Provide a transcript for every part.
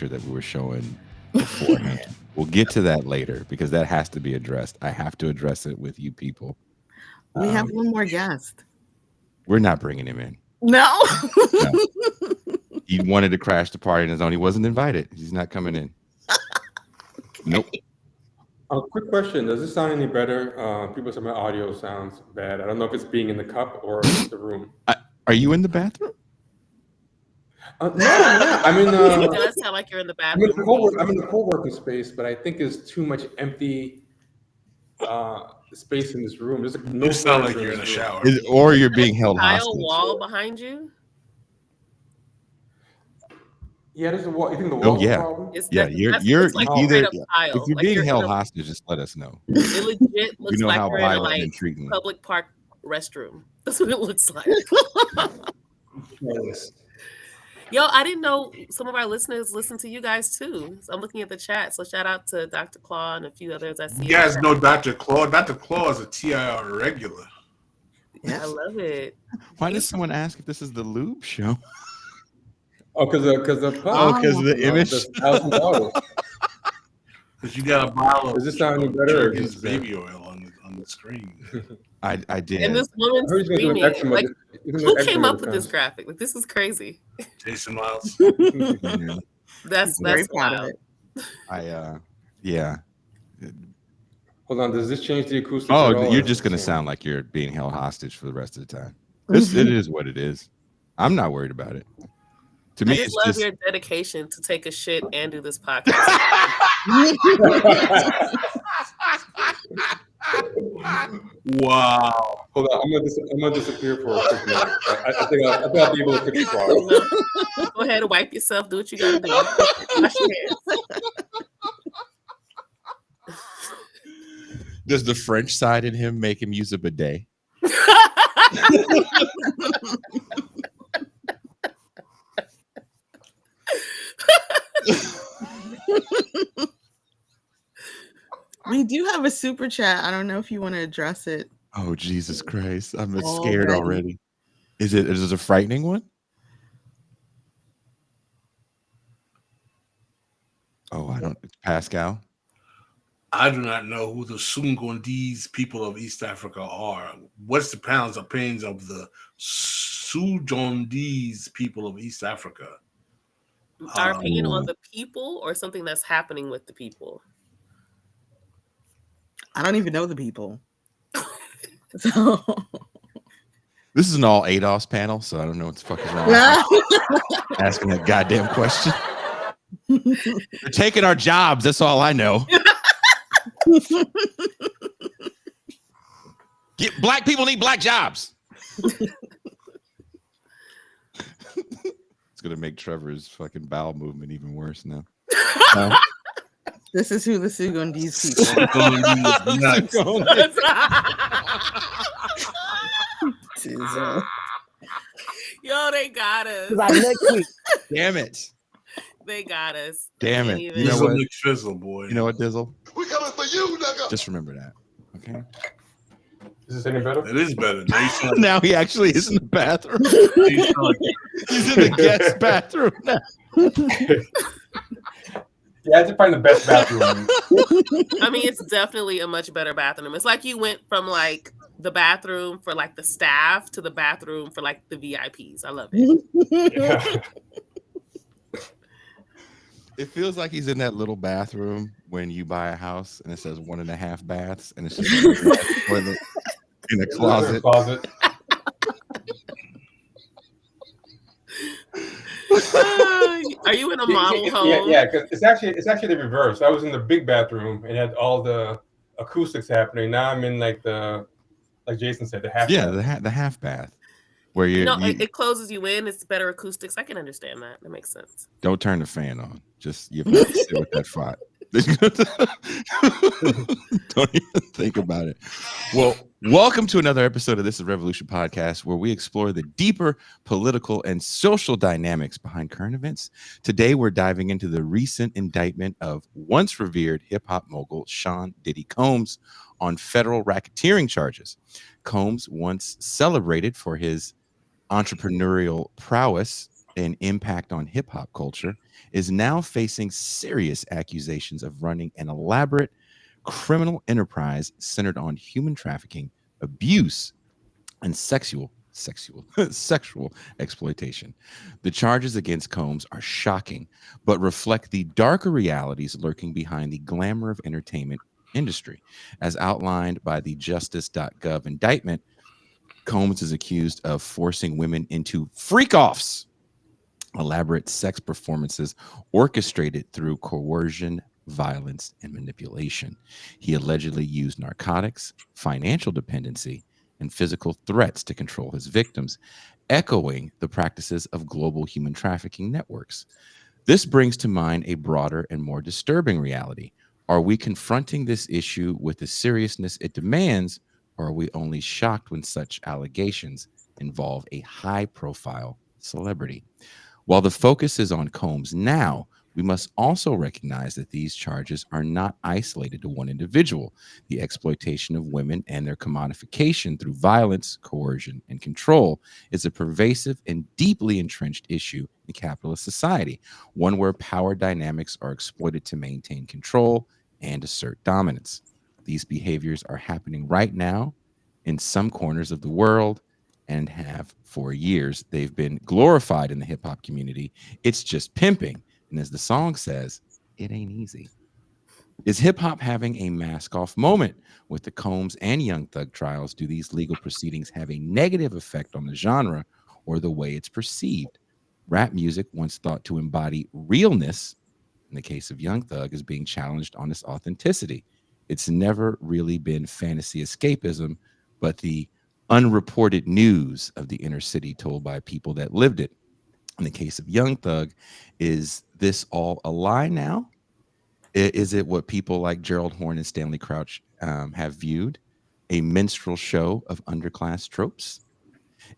picture that we were showing beforehand. We'll get to that later because that has to be addressed. I have to address it with you people. We have one more guest. We're not bringing him in. No. No. He wanted to crash the party on his own. He wasn't invited. He's not coming in. Nope. Quick question. Does this sound any better? People say my audio sounds bad. I don't know if it's being in the cup or the room. Are you in the bathroom? No, I'm not. I'm in It does sound like you're in the bathroom. I'm in the co-working space, but I think there's too much empty space in this room. There's no sound like you're in a shower. Or you're being held Tile hostage. wall behind you? Yeah, there's a wall. You think the wall? Oh yeah, you're like either tile. if you're Like being you're held hostage, just let us know. It legit looks know like how you're in a violent and intriguing. public park restroom. That's what it looks like. Yo, I didn't know some of our listeners listen to you guys too. So I'm looking at the chat. So shout out to Dr. Claw and a few others I see. You guys know Dr. Claw. Dr. Claw is a TIR regular. Yeah, I love it. Why does someone ask if this is the lube show? Oh, because the image. Because you got a bottle of Does this sound any better? Or Jergens baby oil on the screen. I did. And this woman's screaming. Like, who came up with this graphic? Like, this is crazy. Jason Miles. That's wild. Yeah. Hold on, does this change the acoustics? Oh, you're just gonna sound like you're being held hostage for the rest of the time. It is what it is. I'm not worried about it. To me, I just love your dedication to take a shit and do this podcast. Wow. Hold on, I'm gonna disappear for a quick minute. I think I'll be able to fix the Go ahead and wipe yourself. Do what you gotta do. Wash your hands. Does the French side in him make him use a bidet? We do have a super chat. I don't know if you want to address it. Oh, Jesus Christ. I'm scared already. Is it a frightening one? Oh, I don't. It's Pascal. I do not know who the Sungondese people of East Africa are. What's the pounds of pains of the Sujondese people of East Africa? Our opinion on the people or something that's happening with the people? I don't even know the people. So this is an all ADOS panel, so I don't know what the fuck is wrong with asking that goddamn question. They're taking our jobs. That's all I know. Black people need black jobs. It's gonna make Trevor's fucking bowel movement even worse now. This is who the Sugondese people. Yo, they got us. Damn it. They got us. Damn it. You know what, McFizzle, boy. You know what, Dizzle? We coming for you, nigga. Just remember that. Okay. Is this any better? It is better. Now he actually is in the bathroom. He's in the guest bathroom now. Yeah, I had to find the best bathroom. I mean, it's definitely a much better bathroom. It's like you went from like the bathroom for like the staff to the bathroom for like the VIPs. I love it. Yeah. It feels like he's in that little bathroom when you buy a house and it says 1.5 baths and it's just a toilet in a closet. Are you in a model home? Yeah, because it's actually the reverse. I was in the big bathroom and had all the acoustics happening. Now I'm in like Jason said, the half. Yeah, bath. the half bath where it closes you in. It's better acoustics. I can understand that. That makes sense. Don't turn the fan on. Just you have to sit with that fart. Don't even think about it. Well, welcome to another episode of This is Revolution Podcast, where we explore the deeper political and social dynamics behind current events. Today, we're diving into the recent indictment of once revered hip-hop mogul Sean Diddy Combs on federal racketeering charges. Combs, once celebrated for his entrepreneurial prowess, an impact on hip hop culture, is now facing serious accusations of running an elaborate criminal enterprise centered on human trafficking, abuse, and sexual exploitation. The charges against Combs are shocking, but reflect the darker realities lurking behind the glamour of entertainment industry. As outlined by the justice.gov indictment, Combs is accused of forcing women into freak offs, elaborate sex performances orchestrated through coercion, violence, and manipulation. He allegedly used narcotics, financial dependency, and physical threats to control his victims, echoing the practices of global human trafficking networks. This brings to mind a broader and more disturbing reality. Are we confronting this issue with the seriousness it demands, or are we only shocked when such allegations involve a high profile celebrity? While the focus is on Combs now, we must also recognize that these charges are not isolated to one individual. The exploitation of women and their commodification through violence, coercion, and control is a pervasive and deeply entrenched issue in capitalist society, one where power dynamics are exploited to maintain control and assert dominance. These behaviors are happening right now in some corners of the world and have for years. They've been glorified in the hip hop community. It's just pimping. And as the song says, it ain't easy. Is hip hop having a mask off moment with the Combs and Young Thug trials? Do these legal proceedings have a negative effect on the genre or the way it's perceived? Rap music, once thought to embody realness, in the case of Young Thug, is being challenged on its authenticity. It's never really been fantasy escapism, but the unreported news of the inner city told by people that lived it. In the case of Young Thug, is this all a lie now? Is it what people like Gerald Horne and Stanley Crouch have viewed? A minstrel show of underclass tropes?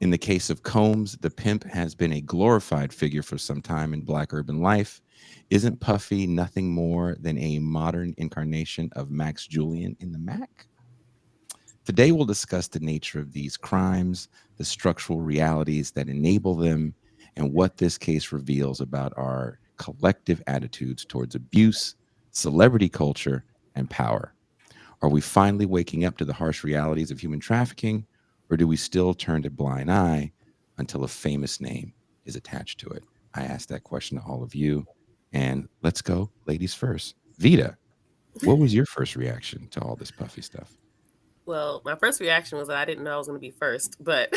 In the case of Combs, the pimp has been a glorified figure for some time in Black urban life. Isn't Puffy nothing more than a modern incarnation of Max Julian in the Mac? Today, we'll discuss the nature of these crimes, the structural realities that enable them, and what this case reveals about our collective attitudes towards abuse, celebrity culture, and power. Are we finally waking up to the harsh realities of human trafficking, or do we still turn a blind eye until a famous name is attached to it? I asked that question to all of you, and let's go, ladies first. Vita, what was your first reaction to all this Puffy stuff? Well, my first reaction was that I didn't know I was going to be first, but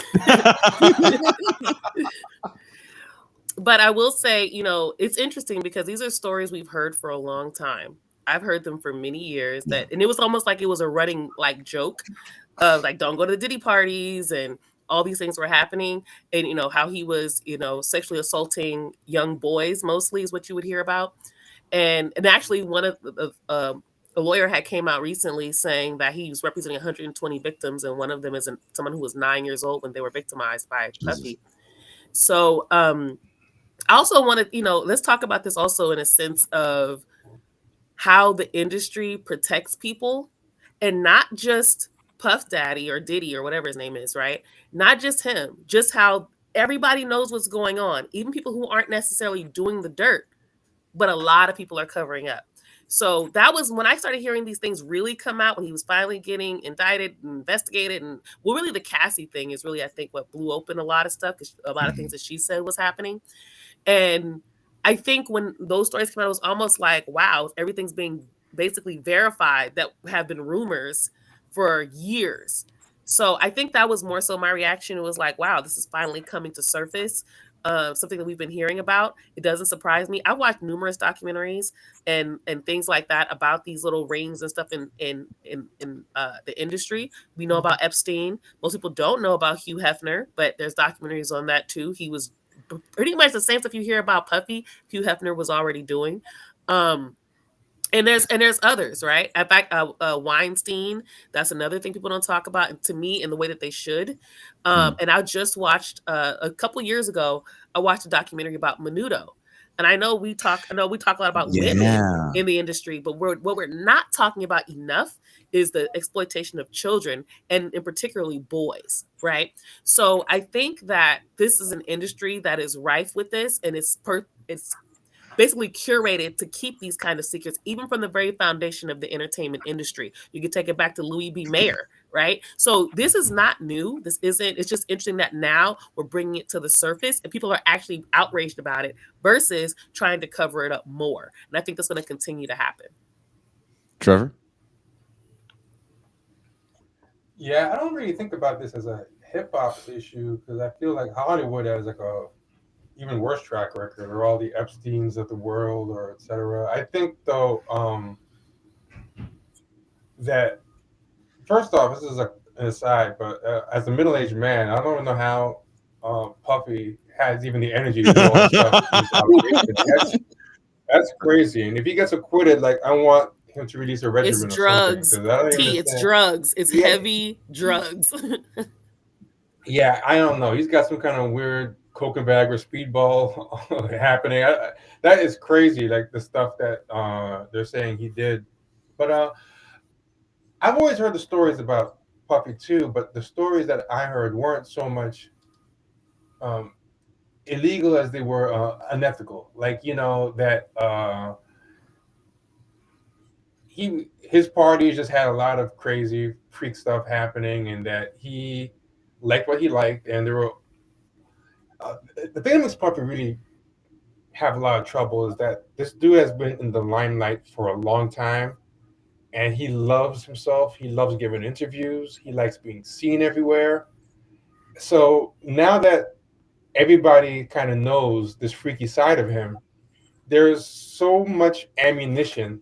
but I will say, it's interesting because these are stories we've heard for a long time. I've heard them for many years and it was almost like it was a running like joke of like, don't go to the Diddy parties and all these things were happening. And, how he was, sexually assaulting young boys mostly is what you would hear about. And actually one of a lawyer had came out recently saying that he was representing 120 victims. And one of them is someone who was 9 years old when they were victimized by Puffy. So, I also want to, let's talk about this also in a sense of how the industry protects people and not just Puff Daddy or Diddy or whatever his name is, right? Not just him, just how everybody knows what's going on, even people who aren't necessarily doing the dirt, but a lot of people are covering up. So that was when I started hearing these things really come out when he was finally getting indicted and investigated. And well, really the Cassie thing is really, I think, what blew open a lot of stuff because a lot of things that she said was happening. And I think when those stories came out, it was almost like, wow, everything's being basically verified that have been rumors for years. So I think that was more so my reaction. It was like, wow, this is finally coming to surface. Something that we've been hearing about. It doesn't surprise me. I watched numerous documentaries and things like that about these little rings and stuff in the industry. We know about Epstein. Most people don't know about Hugh Hefner, but there's documentaries on that too. He was pretty much the same stuff you hear about Puffy, Hugh Hefner was already doing. And there's others, right? In fact, Weinstein, that's another thing people don't talk about, and to me, in the way that they should. And I just watched a couple years ago. I watched a documentary about Menudo, And I know we talk a lot about women in the industry, but what we're not talking about enough is the exploitation of children, and in particularly boys, right? So I think that this is an industry that is rife with this, and it's basically curated to keep these kind of secrets, even from the very foundation of the entertainment industry. You could take it back to Louis B. Mayer, right? So this is not new. It's just interesting that now we're bringing it to the surface and people are actually outraged about it versus trying to cover it up more. And I think that's going to continue to happen. Trevor? Yeah, I don't really think about this as a hip hop issue because I feel like Hollywood has like a even worse track record, or all the Epsteins of the world, or etc. I think though that first off, this is an aside, but as a middle-aged man, I don't know how Puffy has even the energy to do all this stuff. That's crazy. And if he gets acquitted, like I want him to release a regimen It's drugs. or something. It's drugs. It's heavy drugs. Yeah, I don't know. He's got some kind of weird coke and bag or speedball happening. That is crazy, like the stuff that they're saying he did. But I've always heard the stories about Puffy too, but the stories that I heard weren't so much illegal as they were unethical. Like, you know, that his parties just had a lot of crazy freak stuff happening, and that he liked what he liked, and there were the thing that makes Puffy really have a lot of trouble is that this dude has been in the limelight for a long time, and he loves himself. He loves giving interviews. He likes being seen everywhere. So now that everybody kind of knows this freaky side of him, there's so much ammunition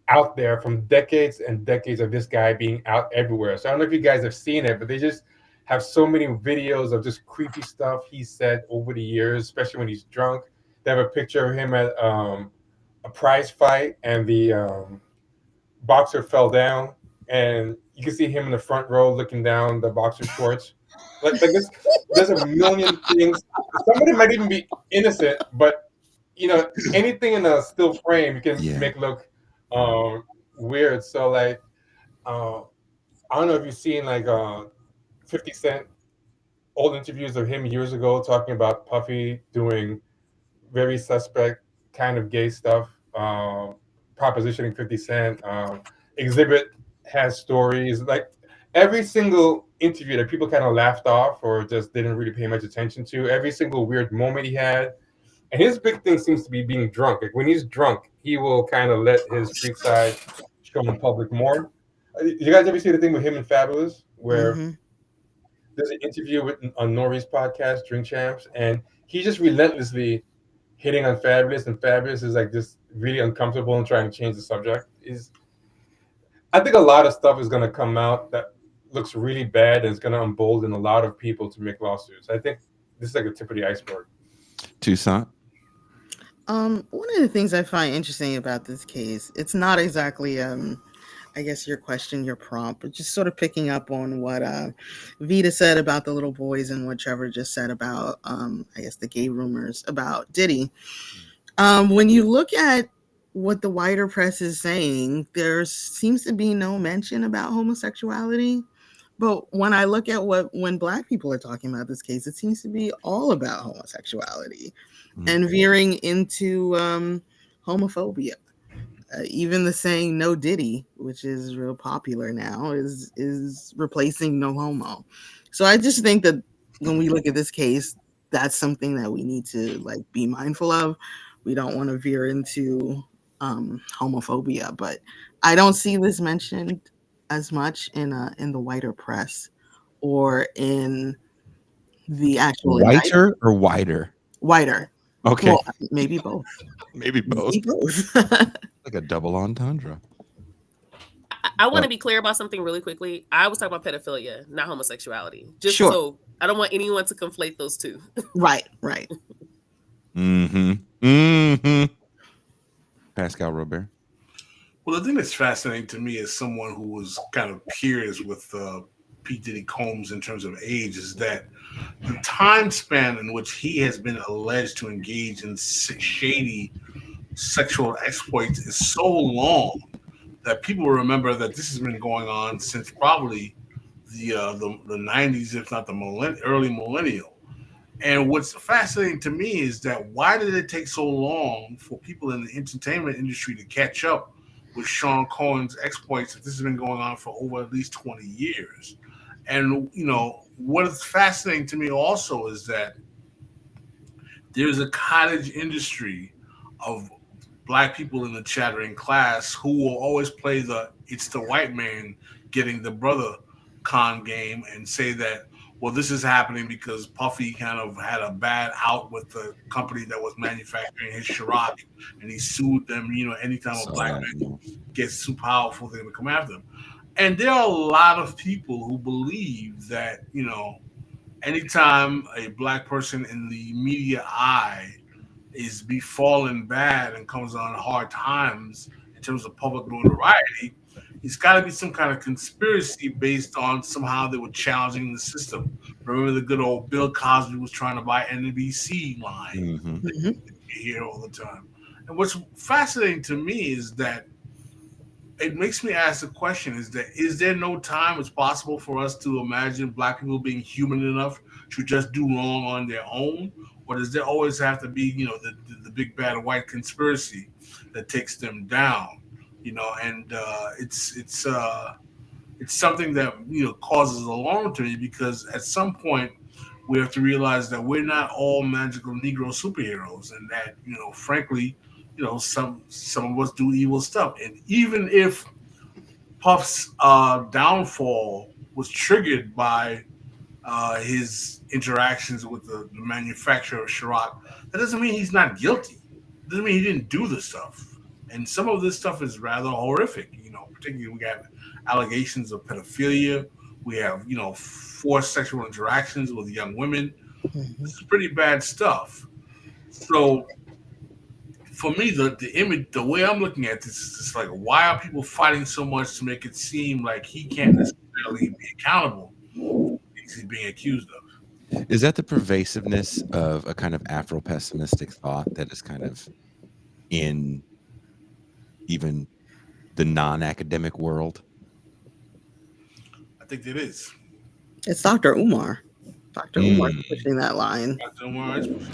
out there from decades and decades of this guy being out everywhere. So I don't know if you guys have seen it, but they just have so many videos of just creepy stuff he said over the years, especially when he's drunk. They have a picture of him at a prize fight, and the boxer fell down, and you can see him in the front row looking down the boxer's shorts. Like this, there's a million things. Somebody might even be innocent, but you know, anything in a still frame you can make look weird. So like, I don't know if you've seen like 50 Cent old interviews of him years ago talking about Puffy doing very suspect kind of gay stuff, propositioning 50 Cent. Exhibit has stories. Like every single interview that people kind of laughed off or just didn't really pay much attention to, every single weird moment he had. And his big thing seems to be being drunk. Like when he's drunk, he will kind of let his freak side show in public more. You guys ever see the thing with him and Fabulous, where there's an interview on Nori's podcast, Drink Champs, and he's just relentlessly hitting on Fabulous, and Fabulous is like just really uncomfortable and trying to change the subject. I think a lot of stuff is going to come out that looks really bad, and it's going to embolden a lot of people to make lawsuits. I think this is like a tip of the iceberg. Toussaint? One of the things I find interesting about this case, it's not exactly I guess your question, your prompt, but just sort of picking up on what Vita said about the little boys and what Trevor just said about I guess the gay rumors about Diddy. When you look at what the wider press is saying, there seems to be no mention about homosexuality. But when I look at when Black people are talking about this case, it seems to be all about homosexuality and veering into homophobia. Even the saying "No Diddy," which is real popular now, is replacing "No homo." So I just think that when we look at this case, that's something that we need to like be mindful of. We don't want to veer into homophobia, but I don't see this mentioned as much in the wider press or in the actual whiter or wider. Wider. Okay, well, maybe both. Maybe both. Maybe both. Like a double entendre. I want to be clear about something really quickly. I was talking about pedophilia, not homosexuality. Just Sure. so I don't want anyone to conflate those two. Right. Pascal Robert. Well, the thing that's fascinating to me is someone who was kind of peers with P. Diddy Combs in terms of age is that the time span in which he has been alleged to engage in shady sexual exploits is so long that people remember that this has been going on since probably the 90s, if not the early millennial. And what's fascinating to me is that why did it take so long for people in the entertainment industry to catch up with Sean Cohen's exploits if this has been going on for over at least 20 years? And, what is fascinating to me also is that there's a cottage industry of black people in the chattering class who will always play it's the white man getting the brother con game and say that, well, this is happening because Puffy kind of had a bad out with the company that was manufacturing his Ciroc, and he sued them. Anytime a black man gets too powerful, they would come after him. And there are a lot of people who believe that, anytime a black person in the media eye is befallen bad and comes on hard times in terms of public notoriety, it's got to be some kind of conspiracy based on somehow they were challenging the system. Remember the good old Bill Cosby was trying to buy NBC line that you hear all the time. And what's fascinating to me is that it makes me ask the question: is there no time it's possible for us to imagine black people being human enough to just do wrong on their own, or does there always have to be, the big bad white conspiracy that takes them down? And it's something that causes alarm to me, because at some point we have to realize that we're not all magical Negro superheroes, and that frankly, some of us do evil stuff. And even if Puff's downfall was triggered by his interactions with the manufacturer of Ciroc, that doesn't mean he's not guilty. It doesn't mean he didn't do the stuff. And some of this stuff is rather horrific. Particularly we have allegations of pedophilia. We have, forced sexual interactions with young women. This is pretty bad stuff. So for me, the image, the way I'm looking at this is just like, why are people fighting so much to make it seem like he can't necessarily be accountable for things he's being accused of? Is that the pervasiveness of a kind of Afro-pessimistic thought that is kind of in even the non-academic world? I think it is. It's Dr. Umar. Dr. Umar pushing that line. Dr. Umar is pushing.